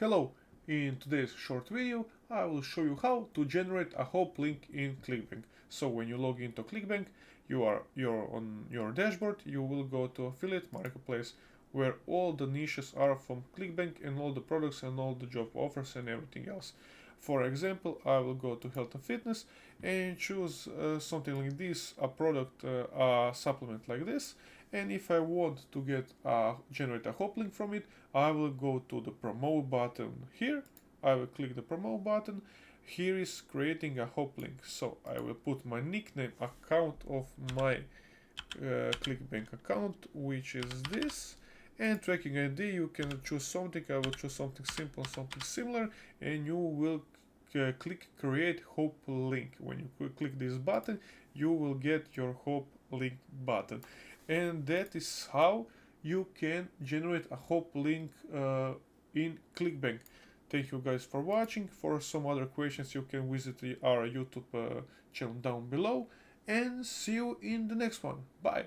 Hello, in today's short video I will show you how to generate a Hoplink in Clickbank. So when you log into Clickbank, you're on your dashboard, you will go to affiliate marketplace where all the niches are from Clickbank and all the products and all the job offers and everything else. For example, I will go to health and fitness and choose something like this, a product, a supplement like this. And if I want to generate a Hoplink from it, I will go to the promote button here. I will click the promote button. Here is creating a Hoplink. So I will put my nickname account of my Clickbank account, which is this. And tracking ID, you can choose something. I will choose something simple, something similar, and you will click create Hoplink. When you click this button, you will get your Hoplink button. And that is how you can generate a Hoplink in Clickbank. Thank you guys for watching. For some other questions, you can visit our YouTube channel down below. And see you in the next one. Bye.